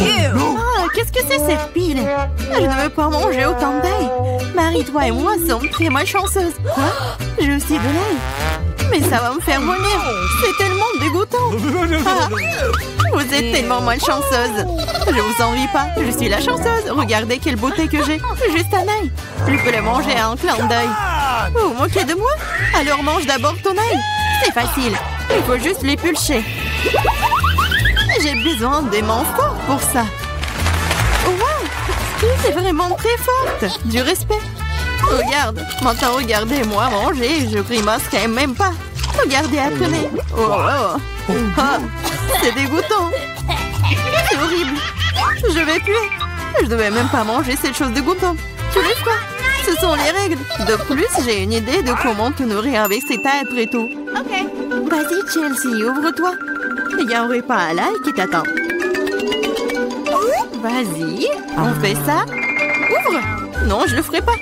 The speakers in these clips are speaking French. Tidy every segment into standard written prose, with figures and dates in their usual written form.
Ah, qu'est-ce que c'est cette pile? Je ne veux pas manger autant d'ail. Marie, toi et moi sommes très malchanceuses. Quoi? J'ai aussi de l'ail. Mais ça va me faire vomir. C'est tellement dégoûtant. Ah, vous êtes tellement malchanceuse. Je vous envie pas. Je suis la chanceuse. Regardez quelle beauté que j'ai. Juste un ail. Je peux le manger à un clin d'œil. Vous vous moquez de moi? Alors mange d'abord ton ail. C'est facile. Il faut juste l'épulcher. J'ai besoin des mains fortes pour ça. Wow! C'est vraiment très forte. Du respect. Regarde. Maintenant, regardez-moi manger. Je grimace quand même pas. Regardez, apprenez. Oh, oh. Ah, c'est dégoûtant. C'est horrible. Je vais puer. Je devais même pas manger cette chose dégoûtante. Tu veux quoi? Ce sont les règles. De plus, j'ai une idée de comment te nourrir avec cet ail très tôt. Ok. Vas-y, Chelsea, ouvre-toi. Il y a un repas à l'ail qui t'attend. Vas-y, on fait ça. Ouvre. Non, je le ferai pas.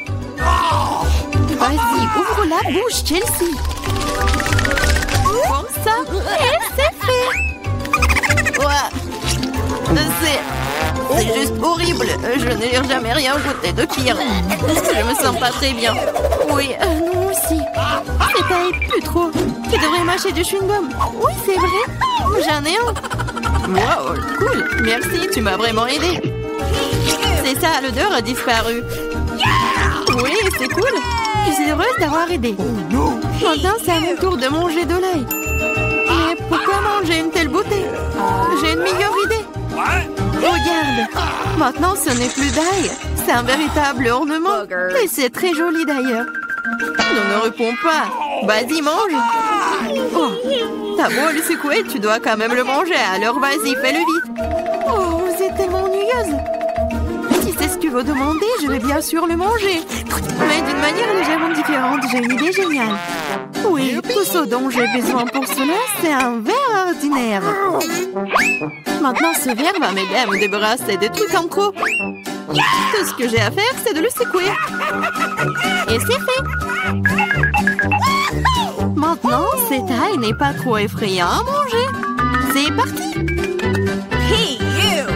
Vas-y, ouvre la bouche, Chelsea. Comme ça, et c'est fait. Ouais. C'est juste horrible. Je n'ai jamais rien goûté de pire. Je me sens pas très bien. Oui, nous aussi. C'est pas plus trop. Tu devrais mâcher du chewing-gum. Oui, c'est vrai. J'en ai un. Wow, cool. Merci, tu m'as vraiment aidé. C'est ça, l'odeur a disparu. Oui, c'est cool. Je suis heureuse d'avoir aidé. Maintenant, c'est à mon tour de manger de l'ail. Mais pourquoi manger une telle beauté? J'ai une meilleure idée. Regarde. Maintenant, ce n'est plus d'ail. C'est un véritable ornement. Et c'est très joli d'ailleurs. Ne réponds pas. Vas-y, mange. Oh, t'as beau le secouer, tu dois quand même le manger. Alors vas-y, fais-le vite. Oh, vous êtes tellement ennuyeuse. Si c'est ce que tu veux demander, je vais bien sûr le manger. Mais d'une manière légèrement différente, j'ai une idée géniale. Oui, tout ce dont j'ai besoin pour cela, c'est un verre ordinaire. Maintenant, ce verre va m'aider à me débarrasser des trucs en trop. Tout ce que j'ai à faire, c'est de le secouer. Et c'est fait. Maintenant, cet ail n'est pas trop effrayant à manger. C'est parti.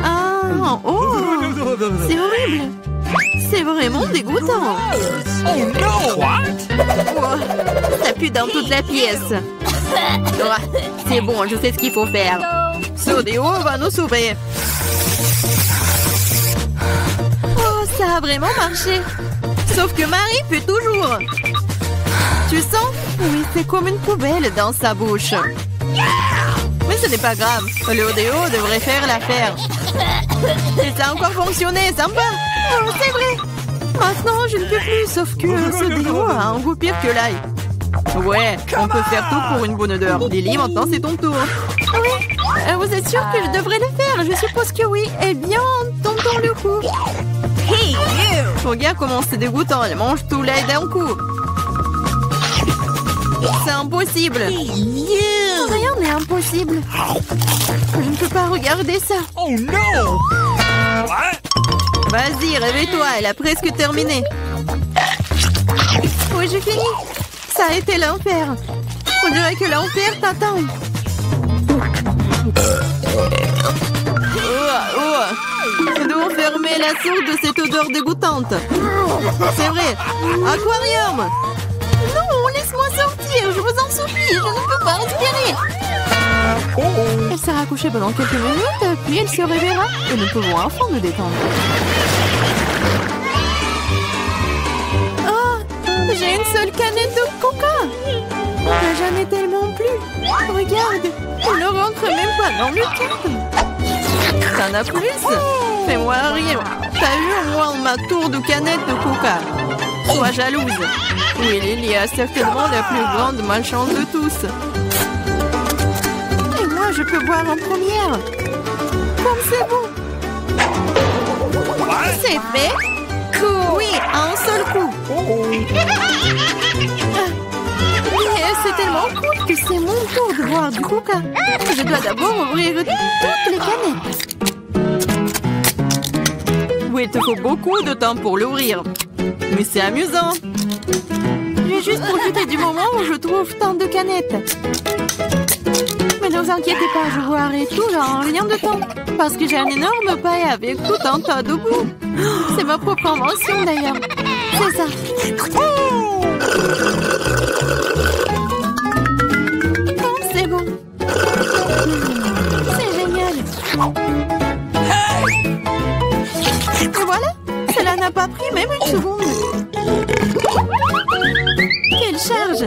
Ah, oh, c'est horrible. C'est vraiment dégoûtant. Oh no! What? Oh, ça pue dans toute la pièce. Oh, c'est bon, je sais ce qu'il faut faire. Ce déo va nous sauver. Oh, ça a vraiment marché. Sauf que Marie pue toujours. Tu sens? Oui, c'est comme une poubelle dans sa bouche. Mais ce n'est pas grave. Le déo devrait faire l'affaire. Et ça a encore fonctionné, sympa. Oh, c'est vrai. Maintenant, je ne peux plus, sauf que ce déo a un goût pire que l'ail. Ouais, on peut faire tout pour une bonne odeur. Lily, maintenant c'est ton tour. Oui, vous êtes sûr que je devrais le faire? Je suppose que oui. Eh bien, tentons le coup. Hey, you! Regarde comment c'est dégoûtant. Elle mange tout l'ail d'un coup. C'est impossible. Rien n'est impossible. Je ne peux pas regarder ça. Oh no! Vas-y, réveille-toi, elle a presque terminé. Oui, j'ai fini. Ça a été l'enfer. On dirait que l'enfer t'attend. Nous devons fermer la source de cette odeur dégoûtante. C'est vrai. Aquarium! Non, laisse-moi sortir, je vous en supplie, je ne peux pas respirer. Elle sera couchée pendant quelques minutes, puis elle se réveillera et nous pouvons enfin nous détendre. Oh, j'ai une seule canette de coca. J'en ai tellement plus. Regarde, on ne rentre même pas dans le cadre. T'en as plus? Fais-moi rire. T'as eu au moins ma tour de canette de coca. Sois jalouse. Oui, Lily a certainement la plus grande malchance de tous. Et moi, je peux boire en première. Comme c'est bon. C'est fait. Cool. Oui, à un seul coup. Mais c'est tellement cool que c'est mon tour de boire du coca. Je dois d'abord ouvrir toutes les canettes. Oui, il te faut beaucoup de temps pour l'ouvrir. Mais c'est amusant. J'ai juste profité du moment où je trouve tant de canettes. Mais ne vous inquiétez pas, je boirai tout en rien de temps. Parce que j'ai un énorme paille avec tout un tas de boue. C'est ma propre invention d'ailleurs. C'est ça. Oh, c'est bon. C'est génial. Et voilà. Cela n'a pas pris même une seconde. Quelle charge!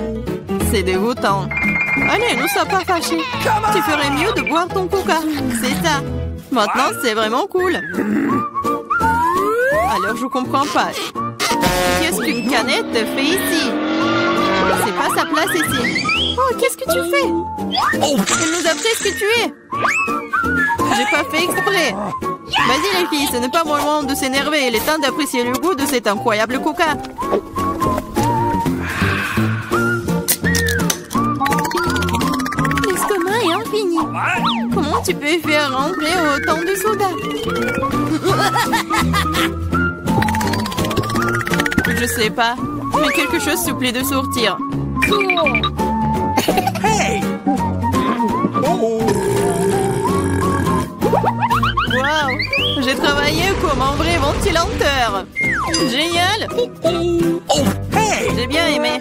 C'est dégoûtant. Allez, ne sois pas fâchés. Tu ferais mieux de boire ton coca. C'est ça. Maintenant, c'est vraiment cool. Alors, je comprends pas. Qu'est-ce qu'une canette fait ici? C'est pas sa place ici. Oh, qu'est-ce que tu fais? Elle nous a presque tués. J'ai pas fait exprès. Vas-y les filles, ce n'est pas mon moment de s'énerver. Il est temps d'apprécier le goût de cet incroyable coca. L'estomac est infini. Comment tu peux faire rentrer autant de soda? Je sais pas, mais quelque chose supplie de sortir. Hey! Waouh! J'ai travaillé comme un vrai ventilateur. Génial! Oh, hey! J'ai bien aimé.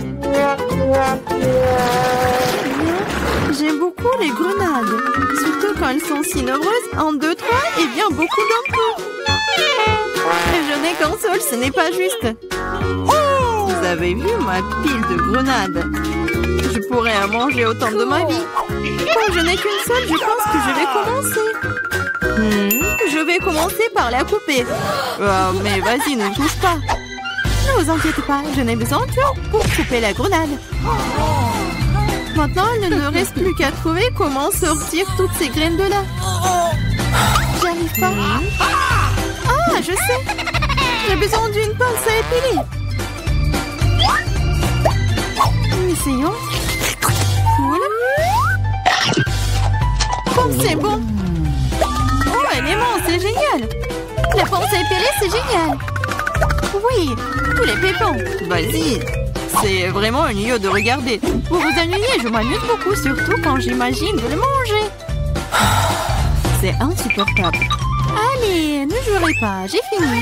J'aime beaucoup les grenades. Surtout quand elles sont si nombreuses. 1, 2, 3 et bien beaucoup d'un coup. Je n'ai qu'un seul, ce n'est pas juste. Vous avez vu ma pile de grenades? Je pourrais en manger autant de ma vie. Quand je n'ai qu'une seule, je pense que je vais commencer. Je vais commencer par la couper. Oh, mais vas-y, ne touche pas. Ne vous inquiétez pas, je n'ai besoin que pour couper la grenade. Maintenant, il ne reste plus qu'à trouver comment sortir toutes ces graines de là. J'arrive pas. Ah, je sais. J'ai besoin d'une pince à épiler. Essayons. Cool. Oh, c'est bon. Oh, elle est mince, c'est génial. La pince à épiler, c'est génial. Oui, tous les pépins. Vas-y. C'est vraiment ennuyeux de regarder. Pour vous ennuyer, je m'amuse beaucoup, surtout quand j'imagine de le manger. C'est insupportable. Allez, ne jouerez pas, j'ai fini.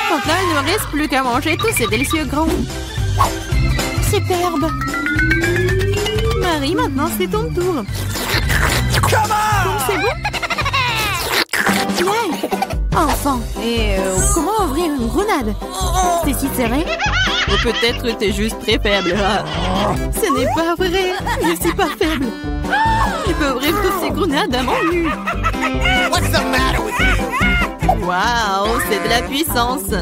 Maintenant, il ne me reste plus qu'à manger tous ces délicieux grands. Superbe. Marie, maintenant c'est ton tour. C'est bon? Yay. Enfin, et comment ouvrir une grenade? C'est si serré? Ou peut-être t'es juste très faible. Ce n'est pas vrai. Je suis pas faible. Je peux ouvrir toutes ces grenades à mon nu. What's the matter with you? Waouh, c'est de la puissance.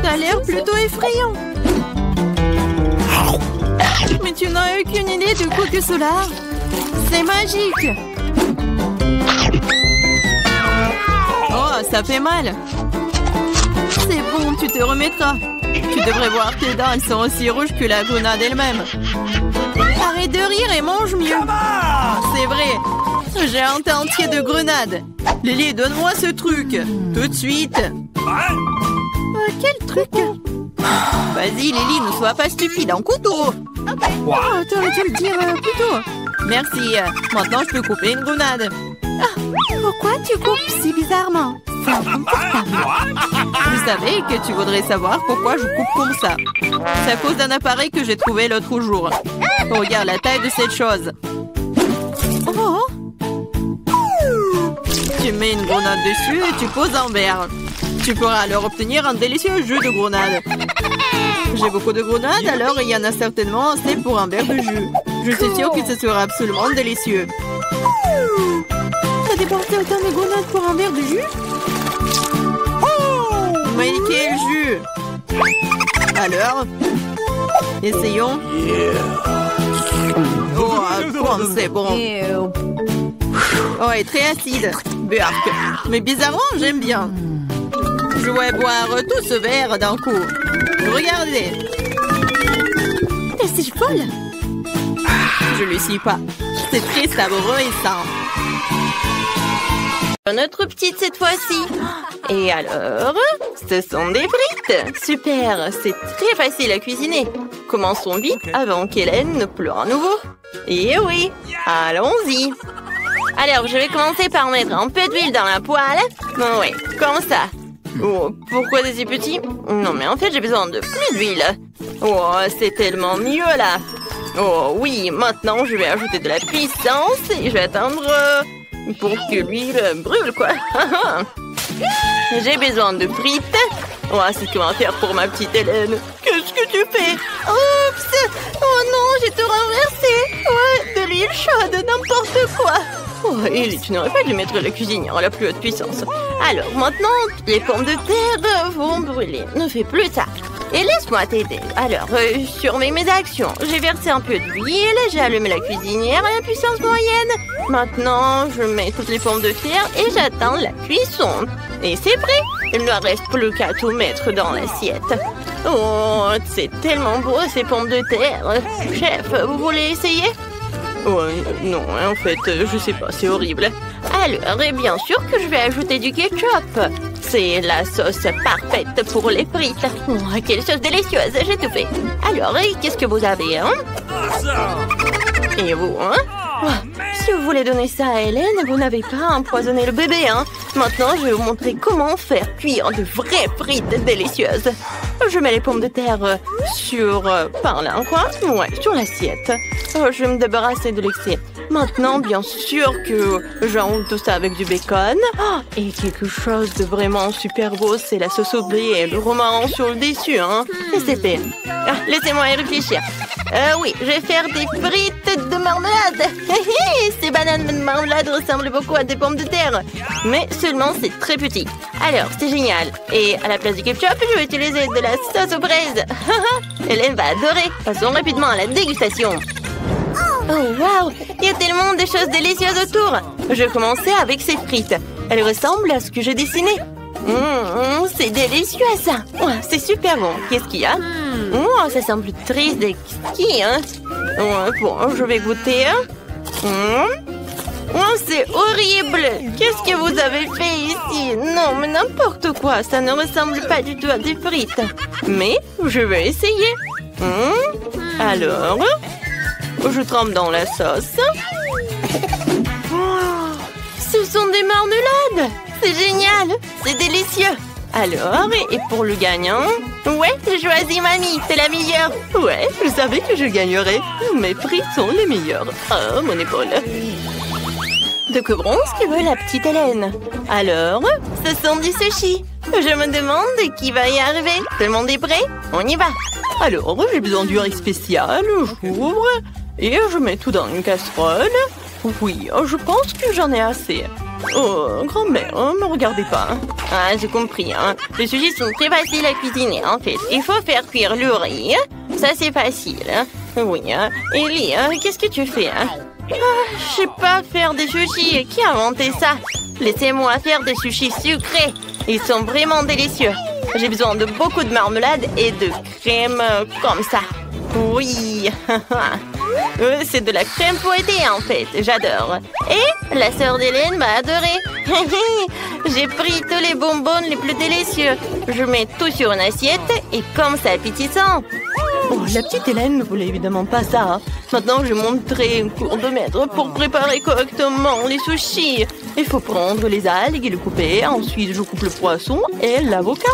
T'as l'air plutôt effrayant. Mais tu n'as aucune idée du coup que cela. C'est magique. Oh, ça fait mal. C'est bon, tu te remettras. Tu devrais voir tes dents, elles sont aussi rouges que la grenade elle-même. Arrête de rire et mange mieux. C'est vrai. J'ai un tas entier de grenades. Lily, donne-moi ce truc. Tout de suite. Quel truc? Vas-y, Lily, ne sois pas stupide. Un couteau. Oh, t'aurais dû le dire plus tôt. Merci. Maintenant, je peux couper une grenade. Ah, pourquoi tu coupes si bizarrement? C'est inconfortable. Vous savez que tu voudrais savoir pourquoi je coupe comme ça. C'est à cause d'un appareil que j'ai trouvé l'autre jour. Regarde la taille de cette chose. Oh. Tu mets une grenade dessus et tu poses un verre. Tu pourras alors obtenir un délicieux jus de grenade. J'ai beaucoup de grenades, alors il y en a certainement assez pour un verre de jus. Je suis sûre que ce sera absolument délicieux. T'as dépensé autant de grenades pour un verre de jus? Mais quel jus! Alors, essayons. Oh, c'est bon. Oh, et très acide. Burk. Mais bizarrement, j'aime bien. Je vais boire tout ce verre d'un coup. Regardez. C'est folle. Je le suis pas. C'est très savoureux et sain. Notre petite cette fois-ci. Et alors, ce sont des frites. Super, c'est très facile à cuisiner. commençons vite avant qu'Hélène ne pleure à nouveau. Et oui, allons-y. Alors, je vais commencer par mettre un peu d'huile dans la poêle. Oui, comme ça. Oh, pourquoi c'est si petit? Non, mais en fait, j'ai besoin de plus d'huile. Oh, c'est tellement mieux, là. Oh, oui, maintenant, je vais ajouter de la puissance et je vais attendre pour que l'huile brûle, quoi. J'ai besoin de frites. Oh, c'est ce qu'on va faire pour ma petite Hélène. Qu'est-ce que tu fais? Oups! Oh non, j'ai tout renversé. Ouais, de l'huile chaude, n'importe quoi. Oh, Ellie, tu n'aurais pas dû mettre la cuisinière à la plus haute puissance. Alors, maintenant, les pommes de terre vont brûler. Ne fais plus ça. Et laisse-moi t'aider. Alors, surveille mes actions. J'ai versé un peu d'huile, j'ai allumé la cuisinière à la puissance moyenne. Maintenant, je mets toutes les pommes de terre et j'attends la cuisson. Et c'est prêt. Il ne reste plus qu'à tout mettre dans l'assiette. Oh, c'est tellement beau ces pommes de terre. Chef, vous voulez essayer? Oh, non, en fait, je sais pas, c'est horrible. Alors, et bien sûr que je vais ajouter du ketchup. C'est la sauce parfaite pour les frites. Oh, quelle sauce délicieuse, j'ai tout fait. Alors, et qu'est-ce que vous avez, hein? Et vous, hein? Oh, si vous voulez donner ça à Hélène, vous n'avez pas empoisonné le bébé, hein? Maintenant, je vais vous montrer comment faire cuire de vraies frites délicieuses. Je mets les pommes de terre sur... par là, quoi? Ouais, sur l'assiette. Je vais me débarrasser de l'excès. Maintenant, bien sûr que j'enroule tout ça avec du bacon. Oh, et quelque chose de vraiment super beau, c'est la sauce au blé et le romarin sur le dessus, hein? Et c'est fait. Ah, laissez-moi y réfléchir. Oui, je vais faire des frites de marmelade. Ces bananes de marmelade ressemblent beaucoup à des pommes de terre. Mais seulement c'est très petit. Alors, c'est génial. Et à la place du ketchup, je vais utiliser de la sauce aux fraises. Hélène va adorer. Passons rapidement à la dégustation. Oh, waouh! Il y a tellement de choses délicieuses autour. Je vais commencer avec ces frites. Elles ressemblent à ce que j'ai dessiné. C'est délicieux, ça. Oh, c'est super bon. Qu'est-ce qu'il y a? Oh, ça semble triste et exquis, hein? Bon, je vais goûter. Oh, c'est horrible! Qu'est-ce que vous avez fait ici? Non, mais n'importe quoi. Ça ne ressemble pas du tout à des frites. Mais je vais essayer. Alors... je trempe dans la sauce. Oh, ce sont des marmelades. C'est génial. C'est délicieux. Alors, et pour le gagnant? Ouais, j'ai choisi mamie. C'est la meilleure. Ouais, je savais que je gagnerais. Mes frites sont les meilleures. Oh, mon épaule. Découvrons ce que veut la petite Hélène. Alors, ce sont du sushi. Je me demande qui va y arriver. Tout le monde est prêt? On y va. Alors, j'ai besoin du riz spécial. J'ouvre. Et je mets tout dans une casserole. Oui, je pense que j'en ai assez. Oh, grand-mère, ne me regardez pas. Ah, j'ai compris, hein. Les sushis sont très faciles à cuisiner, en fait. Il faut faire cuire le riz. Ça, c'est facile. Oui, hein. Ellie, qu'est-ce que tu fais, hein? Je sais pas faire des sushis. Qui a inventé ça? Laissez-moi faire des sushis sucrés. Ils sont vraiment délicieux. J'ai besoin de beaucoup de marmelade et de crème comme ça. Oui. C'est de la crème fouettée, en fait. J'adore. Et la sœur d'Hélène m'a adoré. J'ai pris tous les bonbons les plus délicieux. Je mets tout sur une assiette et comme ça appétissant. Oh, la petite Hélène ne voulait évidemment pas ça. Maintenant, je montrerai un cours de maître pour préparer correctement les sushis. Il faut prendre les algues et les couper. Ensuite, je coupe le poisson et l'avocat.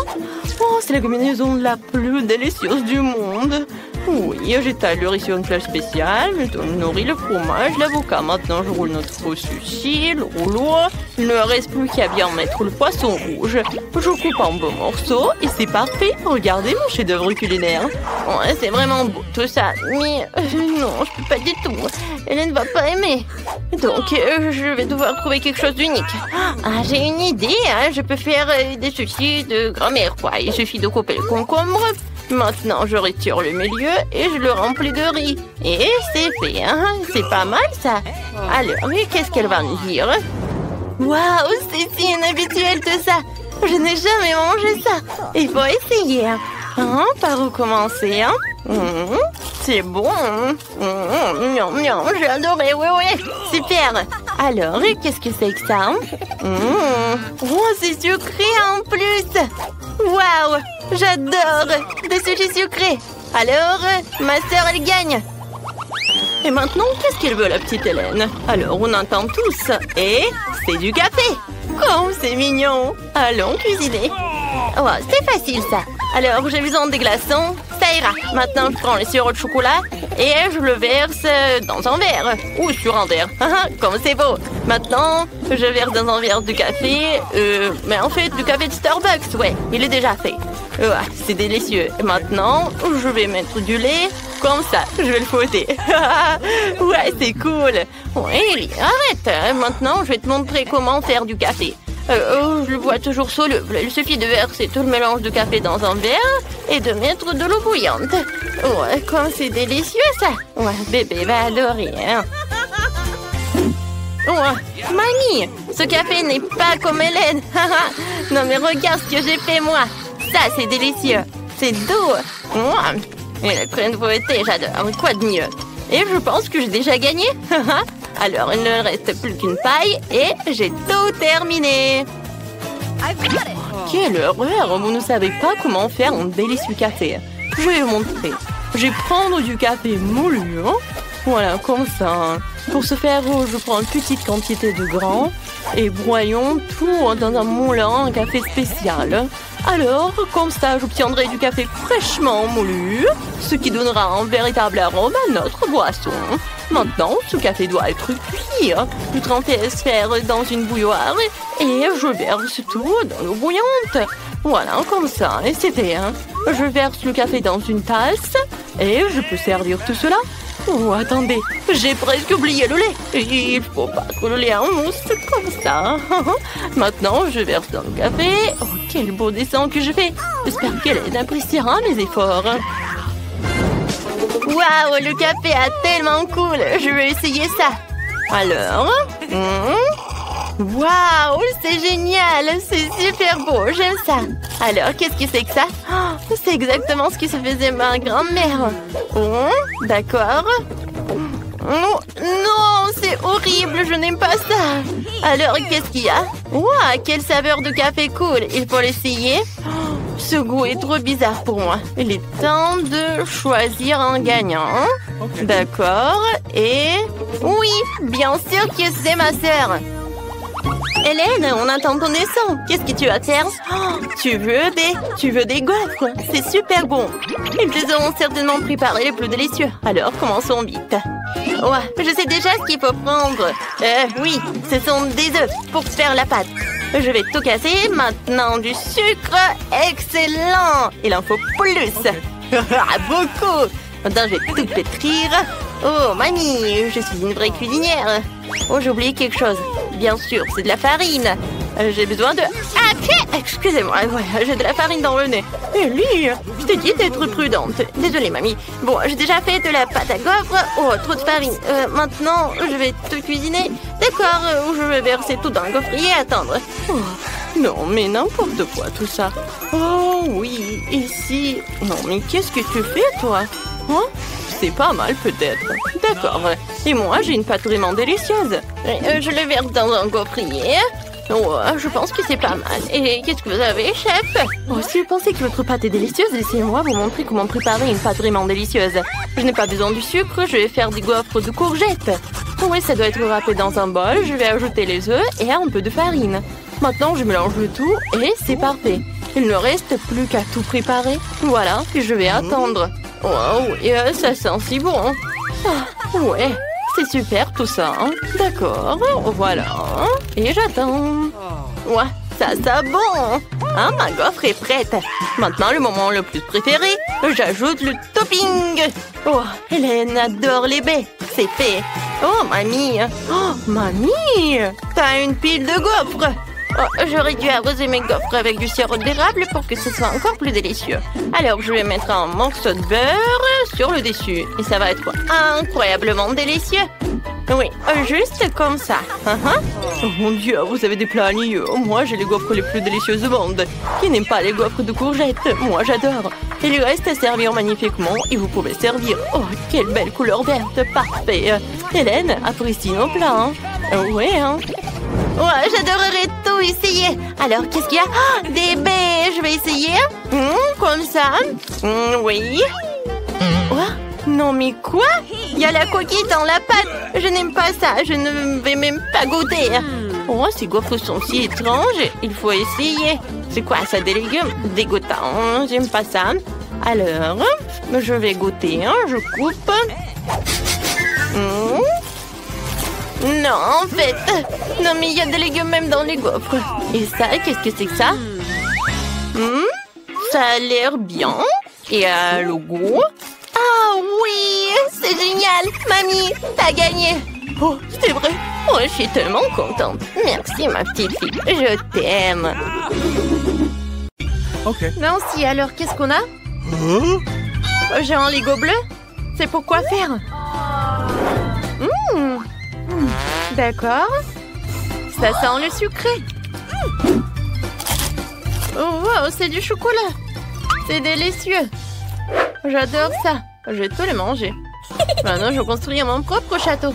Oh, c'est la combinaison la plus délicieuse du monde. Oui, j'étale le riz sur une plage spéciale, je nourris le fromage, l'avocat. Maintenant, je roule notre sushi, le rouleau. Il ne reste plus qu'à bien mettre le poisson rouge. Je coupe en beaux morceaux et c'est parfait. Regardez mon chef-d'œuvre culinaire. Ouais, c'est vraiment beau tout ça, mais non, je peux pas du tout. Hélène ne va pas aimer. Donc, je vais devoir trouver quelque chose d'unique. Ah, j'ai une idée, hein. Je peux faire des sushis de grand-mère, quoi. Il suffit de couper le concombre. Maintenant, je retire le milieu et je le remplis de riz. Et c'est fait, hein? C'est pas mal, ça. Alors, qu'est-ce qu'elle va me dire? Waouh, c'est si inhabituel tout ça. Je n'ai jamais mangé ça. Il faut essayer. Hein? Par où commencer, hein? C'est bon. J'ai adoré, oui. Super. Alors, qu'est-ce que c'est que ça? Oh, c'est sucré en plus. Waouh, j'adore des sushis sucrés. Alors, ma sœur, elle gagne. Et maintenant, qu'est-ce qu'elle veut, la petite Hélène? Alors, on entend tous. Et c'est du café. Oh, c'est mignon. Allons cuisiner. Oh, c'est facile, ça. Alors, j'ai besoin des glaçons. Ça ira. Maintenant, je prends le sirop de chocolat et je le verse dans un verre. Ou sur un verre. Comme c'est beau. Maintenant, je verse dans un verre de café. Mais en fait, du café de Starbucks, ouais. Il est déjà fait. C'est délicieux. Et maintenant, je vais mettre du lait. Comme ça, je vais le fouetter. Ouais, c'est cool. Ouais, Ellie, arrête. Maintenant, je vais te montrer comment faire du café. Je le vois toujours soluble. Il suffit de verser tout le mélange de café dans un verre et de mettre de l'eau bouillante. Ouais, comme c'est délicieux, ça. Ouais, bébé va adorer, hein. Ouais, mamie, ce café n'est pas comme Hélène. Non, mais regarde ce que j'ai fait, moi. Ça, c'est délicieux. C'est doux. Et la crème fouettée, j'adore. Quoi de mieux? Et je pense que j'ai déjà gagné. Alors, il ne reste plus qu'une paille et j'ai tout terminé. Quelle horreur! Vous ne savez pas comment faire un délicieux café. Je vais vous montrer. Je vais prendre du café moulu. Voilà, comme ça. Pour ce faire, je prends une petite quantité de grains et broyons tout dans un moulin à café spécial. Alors, comme ça, j'obtiendrai du café fraîchement moulu, ce qui donnera un véritable arôme à notre boisson. Maintenant, ce café doit être cuit. Je transfère dans une bouilloire et je verse tout dans l'eau bouillante. Voilà, comme ça, et c'est fait. Je verse le café dans une tasse et je peux servir tout cela. Oh, attendez, j'ai presque oublié le lait. Il faut pas que le lait en mousse comme ça. Maintenant, je verse dans le café. Oh, quel beau dessin que je fais. J'espère qu'elle appréciera mes efforts. Waouh, le café est tellement cool. Je vais essayer ça. Alors, waouh, c'est génial. C'est super beau, j'aime ça. Alors, qu'est-ce que c'est que ça? Oh, c'est exactement ce que se faisait ma grand-mère. Oh, d'accord. Oh, non, c'est horrible, je n'aime pas ça. Alors, qu'est-ce qu'il y a? Waouh, quelle saveur de café cool. Il faut l'essayer. Ce goût est trop bizarre pour moi. Il est temps de choisir un gagnant. D'accord. Et... oui, bien sûr que c'est ma sœur. Hélène, on attend ton dessin. Qu'est-ce que tu vas faire? Oh, tu veux des gaufres? C'est super bon. Ils te ont certainement préparé les plus délicieux. Alors, commençons vite. Ouais, je sais déjà ce qu'il faut prendre. Oui, ce sont des œufs pour faire la pâte. Je vais tout casser. Maintenant, du sucre. Excellent. Il en faut plus. Beaucoup. Maintenant, je vais tout pétrir. Oh, mamie, je suis une vraie cuisinière. Oh, j'ai oublié quelque chose. Bien sûr, c'est de la farine. J'ai besoin de... ah, excusez-moi, ouais, j'ai de la farine dans le nez. Ellie, je t'ai dit d'être prudente. Désolée, mamie. Bon, j'ai déjà fait de la pâte à gaufres. Oh, trop de farine. Maintenant, je vais tout cuisiner. D'accord, je vais verser tout dans le gaufrier et attendre. Oh, non, mais n'importe quoi, tout ça. Oh, oui, ici... non, mais qu'est-ce que tu fais, toi? Hein? C'est pas mal, peut-être. D'accord. Et moi, j'ai une pâte vraiment délicieuse. Je le verse dans un gaufrier. Oh, je pense que c'est pas mal. Et qu'est-ce que vous avez, chef? Oh, si vous pensez que votre pâte est délicieuse, laissez-moi vous montrer comment préparer une pâte vraiment délicieuse. Je n'ai pas besoin du sucre, je vais faire des gaufres de courgettes. Oui, ça doit être râpé dans un bol. Je vais ajouter les œufs et un peu de farine. Maintenant, je mélange le tout et c'est parfait. Il ne reste plus qu'à tout préparer. Voilà, et je vais attendre. Wow, et ça sent si bon. Ah, ouais, c'est super tout ça. D'accord, voilà. Et j'attends. Ouais, ça sent bon. Ah, ma gaufre est prête. Maintenant, le moment le plus préféré, j'ajoute le topping. Oh, Hélène adore les baies. C'est fait. Oh, mamie. Oh, mamie. T'as une pile de gaufres. Oh, j'aurais dû arroser mes gaufres avec du sirop d'érable pour que ce soit encore plus délicieux. Alors, je vais mettre un morceau de beurre sur le dessus. Et ça va être incroyablement délicieux. Oui, juste comme ça. Oh mon Dieu, vous avez des plats ennuyeux. Moi, j'ai les gaufres les plus délicieuses au monde. Qui n'aime pas les gaufres de courgettes? Moi, j'adore. Il lui reste à servir magnifiquement et vous pouvez servir. Oh, quelle belle couleur verte. Parfait. Hélène, apprécie nos plats. Ouais, hein. Ouais, j'adorerais tout essayer. Alors, qu'est-ce qu'il y a? Oh, des baies, je vais essayer. Comme ça. Oui. Quoi? Non mais quoi? Il y a la coquille dans la pâte. Je n'aime pas ça. Je ne vais même pas goûter. Oh, ces gaufres sont si étranges. Il faut essayer. C'est quoi ça, des légumes? Dégoûtant. J'aime pas ça. Alors, je vais goûter. Je coupe. Non, en fait. Non, mais il y a des légumes même dans les gaufres. Et ça, qu'est-ce que c'est que ça? Ça a l'air bien. Et à le goût? Ah oui, c'est génial. Mamie, t'as gagné. Oh, c'est vrai. Oh, je suis tellement contente. Merci, ma petite fille. Je t'aime. Ok. Nancy, alors, qu'est-ce qu'on a? J'ai un Lego bleu. C'est pour quoi faire? D'accord. Ça sent le sucré. Oh, wow, c'est du chocolat. C'est délicieux. J'adore ça. Je vais tout le manger. Maintenant, je construis mon propre château.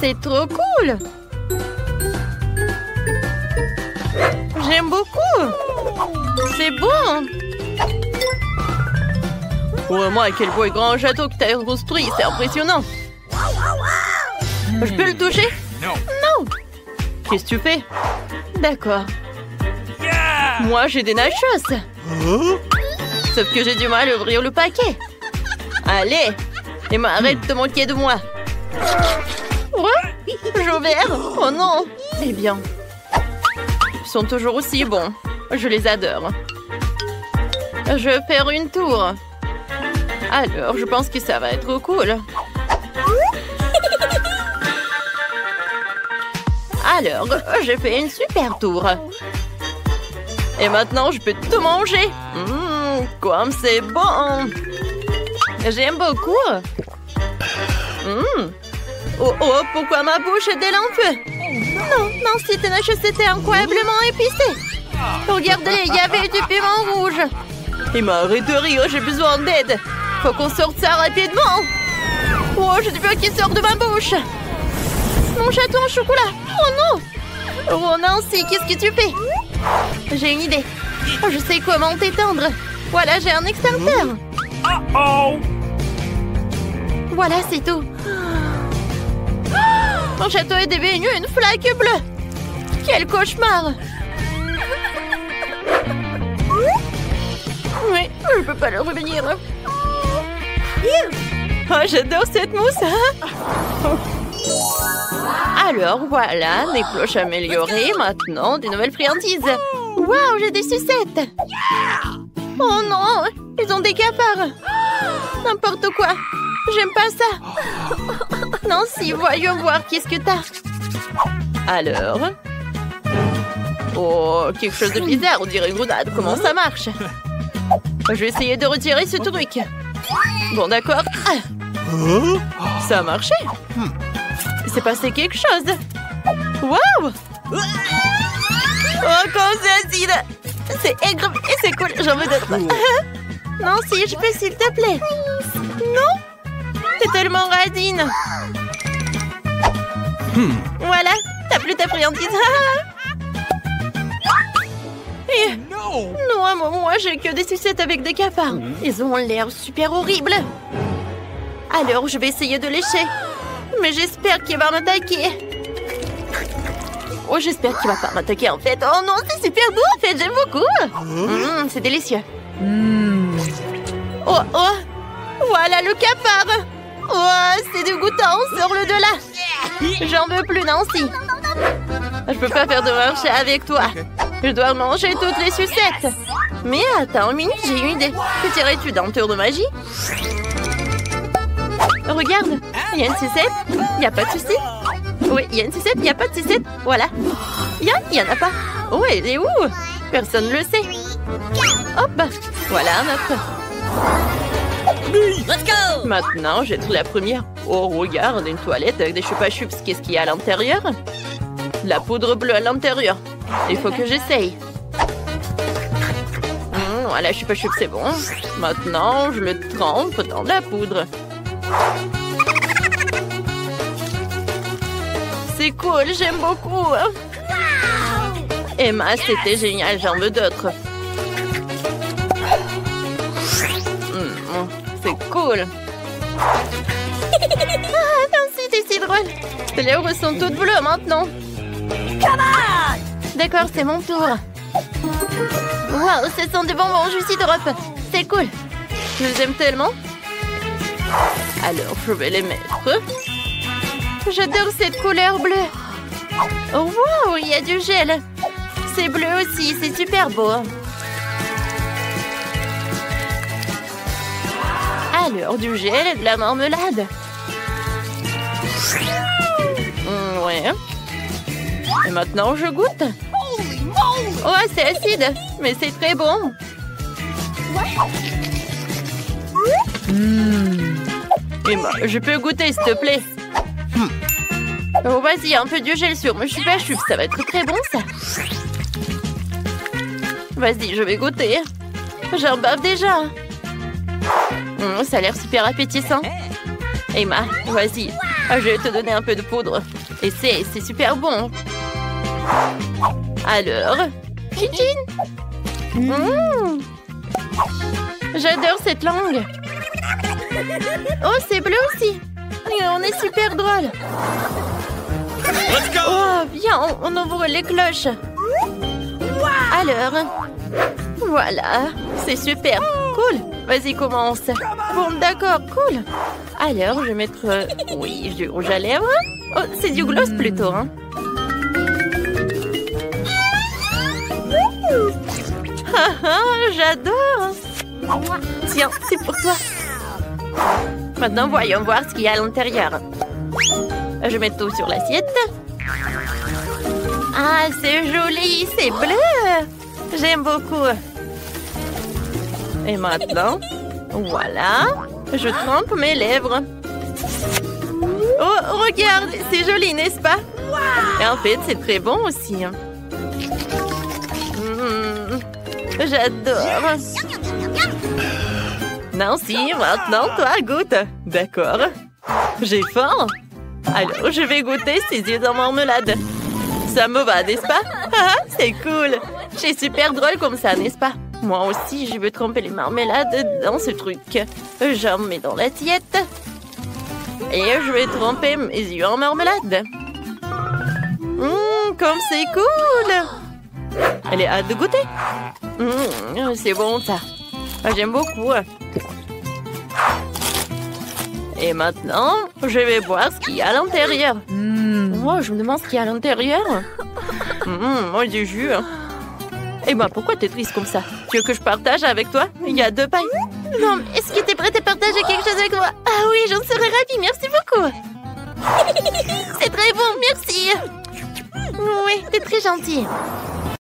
C'est trop cool. J'aime beaucoup. C'est bon. Oh, moi, quel beau et grand château que tu as construit. C'est impressionnant. Je peux le toucher? Non. Non. Qu'est-ce que tu fais? D'accord. Moi, j'ai des nachos. Sauf que j'ai du mal à ouvrir le paquet. Allez. Emma, arrête de te moquer de moi. Ouais, j'ai ouvert. Oh non. Eh bien. Ils sont toujours aussi bons. Je les adore. Je vais faire une tour. Alors, je pense que ça va être cool. Alors, j'ai fait une super tour. Et maintenant, je peux tout manger. Comme c'est bon. J'aime beaucoup. Oh, oh, pourquoi ma bouche est en feu? Non, Nancy, tes nachos étaient incroyablement épicés. Regardez, il y avait du piment rouge. Il m'a arrêté de rire, j'ai besoin d'aide. Faut qu'on sorte ça rapidement. Oh, j'ai du feu qui sort de ma bouche. Mon château en chocolat. Oh non. Oh Nancy, qu'est-ce que tu fais? J'ai une idée. Je sais comment t'éteindre. Voilà, j'ai un extincteur. Voilà, c'est tout. Mon château est devenu une flaque bleue. Quel cauchemar. Oui, je peux pas le revenir. Oh, j'adore cette mousse. Alors, voilà, des cloches améliorées. Maintenant, des nouvelles friandises. Waouh, j'ai des sucettes. Oh non, ils ont des cafards. N'importe quoi. J'aime pas ça. Nancy, voyons voir qu'est-ce que t'as. Alors. Oh, quelque chose de bizarre, on dirait une grenade. Comment ça marche? Je vais essayer de retirer ce truc. Bon, d'accord. Ça a marché. Il s'est passé quelque chose. Waouh! Oh, comment c'est acide! C'est aigre et c'est cool. J'en veux d'autres. Nancy, je peux s'il te plaît? Non? T'es tellement radine. Voilà, t'as plus ta friandise. Et... Non, moi j'ai que des sucettes avec des cafards. Ils ont l'air super horribles. Alors je vais essayer de lécher. Mais j'espère qu'il va m'attaquer. Oh, j'espère qu'il va pas m'attaquer en fait. Oh non, c'est super beau en fait, j'aime beaucoup. C'est délicieux. Oh, oh, voilà le cafard. Oh, c'est dégoûtant, sors-le de là. J'en veux plus, Nancy. Je peux pas faire de marché avec toi. Je dois manger toutes les sucettes. Mais attends une minute, j'ai une idée. Que dirais-tu d'un tour de magie? Regarde, il y a une sucette, il n'y a pas de souci. Oui, il y a une sucette, il n'y a pas de sucette. Voilà. Il y en a pas. Oh, elle est où? Personne ne le sait. Hop, voilà un autre. Let's go! Maintenant, j'ai trouvé la première. Oh, regarde, une toilette avec des chupa-chups. Qu'est-ce qu'il y a à l'intérieur? De la poudre bleue à l'intérieur. Il faut que j'essaye. Voilà, chupa-chups, c'est bon. Maintenant, je le trempe dans de la poudre. C'est cool, j'aime beaucoup. Emma, c'était génial, j'en veux d'autres. c'est cool. Ah, merci, c'est si drôle. Les lèvres sont toutes bleues maintenant. D'accord, c'est mon tour. Waouh, ce sont des bonbons Juicy Drop. C'est cool. Je les aime tellement. Alors, je vais les mettre. J'adore cette couleur bleue. Oh, wow, il y a du gel. C'est bleu aussi, c'est super beau. Alors, du gel et de la marmelade. Ouais. Et maintenant, je goûte. Oh, c'est acide, mais c'est très bon. Emma, je peux goûter, s'il te plaît. Oh, vas-y, un peu de gel sur mes chupa-chups. Ça va être très bon, ça. Vas-y, je vais goûter. J'en bave déjà. Ça a l'air super appétissant. Emma, vas-y. Je vais te donner un peu de poudre. Et c'est super bon. Alors, Chichine. J'adore cette langue. Oh, c'est bleu aussi. On est super drôle. Oh, viens, on ouvre les cloches. Alors, voilà. C'est super. Cool. Vas-y, commence. Bon, d'accord, cool. Alors, je vais mettre... oui, du rouge à lèvres. Oh, c'est du gloss plutôt, hein. J'adore. Tiens, c'est pour toi. Maintenant, voyons voir ce qu'il y a à l'intérieur. Je mets tout sur l'assiette. Ah, c'est joli, c'est bleu. J'aime beaucoup. Et maintenant, voilà, je trempe mes lèvres. Oh, regarde, c'est joli, n'est-ce pas? Et en fait, c'est très bon aussi. J'adore. Nancy, maintenant, toi, goûte. D'accord. J'ai faim. Alors, je vais goûter ces yeux en marmelade. Ça me va, n'est-ce pas? C'est cool. C'est super drôle comme ça, n'est-ce pas? Moi aussi, je veux tremper les marmelades dans ce truc. J'en mets dans l'assiette. Et je vais tremper mes yeux en marmelade. Comme c'est cool! Elle est hâte de goûter. C'est bon, ça. J'aime beaucoup. Et maintenant, je vais voir ce qu'il y a à l'intérieur. Moi, je me demande ce qu'il y a à l'intérieur. Moi, du jus. Et moi, pourquoi t'es triste comme ça? Tu veux que je partage avec toi? Il y a 2 pailles. Non, mais est-ce que t'es prête à partager quelque chose avec moi? Ah oui, j'en serais ravie, merci beaucoup. C'est très bon, merci. Oui, t'es très gentil.